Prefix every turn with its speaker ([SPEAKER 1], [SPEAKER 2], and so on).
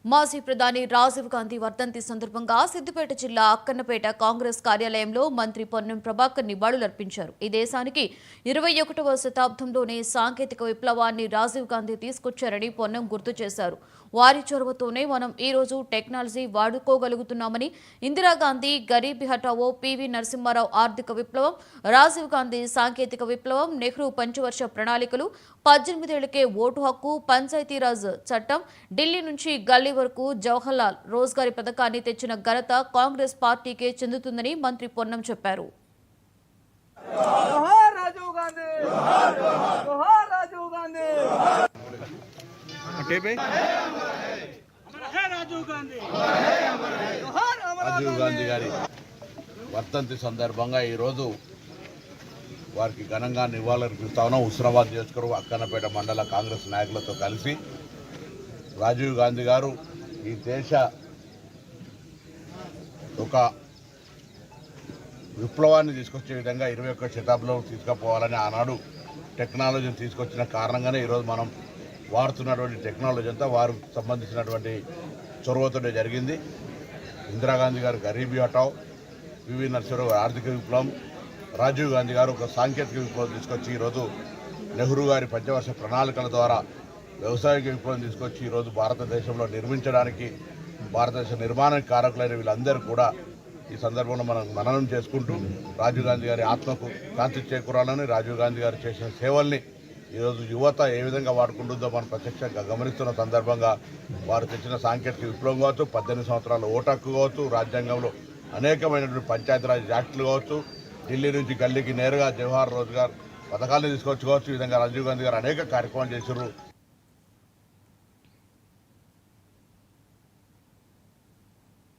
[SPEAKER 1] మాజీ ప్రధాని రాజీవ్ గాంధీ వర్ధంతి సందర్భంగా సిద్దిపేట జిల్లా అక్కన్నపేట కాంగ్రెస్ కార్యాలయంలో మంత్రి పొన్నం ప్రభాకర్ నివాళులర్పించారు. ఈ దేశానికి 21వ శతాబ్దంలోనే సాంకేతిక విప్లవాన్ని రాజీవ్ గాంధీ తీసుకొచ్చారని పొన్నం గుర్తు చేశారు. వారి చొరవతోనే మనం ఈ రోజు టెక్నాలజీ వాడుకోగలుగుతున్నామని, ఇందిరాగాంధీ గరీబీ హఠావో, పివి నరసింహారావు ఆర్థిక విప్లవం, రాజీవ్ గాంధీ సాంకేతిక విప్లవం, నెహ్రూ పంచవర్ష ప్రణాళికలు, 18 ఏళ్లకే ఓటు హక్కు, పంచాయతీరాజ్ చట్టం, ఢిల్లీ నుంచి గల్లీ వరకు జవహర్లాల్ రోజ్గారీ పథకాన్ని తెచ్చిన ఘనత కాంగ్రెస్ పార్టీకే చెందుతుందని మంత్రి పొన్నం చెప్పారు.
[SPEAKER 2] రాజీవ్ గాంధీ గారి వర్ధంతి సందర్భంగా ఈరోజు వారికి ఘనంగా నివాళులర్పిస్తా ఉన్నాం. హుస్నాబాద్ నియోజకవర్గం అక్కన్నపేట మండల కాంగ్రెస్ నాయకులతో కలిసి రాజీవ్ గాంధీ గారు ఈ దేశ ఒక విప్లవాన్ని తీసుకొచ్చే విధంగా 21వ శతాబ్దంలో తీసుకుపోవాలని ఆనాడు టెక్నాలజీని తీసుకొచ్చిన కారణంగానే ఈరోజు మనం వాడుతున్నటువంటి టెక్నాలజీ అంతా వారు సంబంధించినటువంటి చొరవతోనే జరిగింది. ఇందిరాగాంధీ గారు గరీబీ హఠావ్, పివి నరసింహారావు ఆర్థిక విప్లవం, రాజీవ్ గాంధీ గారు ఒక సాంకేతిక విప్లవం తీసుకొచ్చి ఈరోజు నెహ్రూ గారి పంచవర్ష ప్రణాళికల ద్వారా వ్యవసాయ విప్లవం తీసుకొచ్చి ఈరోజు భారతదేశంలో నిర్మించడానికి, భారతదేశ నిర్మాణానికి కారకులైన వీళ్ళందరూ కూడా ఈ సందర్భంలో మనం మననం చేసుకుంటూ రాజీవ్ గాంధీ గారి ఆత్మకు శాంతి చేకూరాలని, రాజీవ్ గాంధీ గారు చేసిన సేవల్ని ఈరోజు యువత ఏ విధంగా వాడుకుంటుందో మనం ప్రత్యక్షంగా గమనిస్తున్న సందర్భంగా వారు తెచ్చిన సాంకేతిక విప్లవం కావచ్చు, 18 సంవత్సరాల ఓటు హక్కు కావచ్చు, రాజ్యాంగంలో అనేకమైనటువంటి పంచాయతీరాజ్ యాక్టులు కావచ్చు, ఢిల్లీ నుంచి గల్లీకి నేరుగా జవహర్ రోజ్గార్ పథకాలను తీసుకొచ్చుకోవచ్చు. ఈ విధంగా రాజీవ్ గాంధీ గారు అనేక కార్యక్రమాలు చేశారు.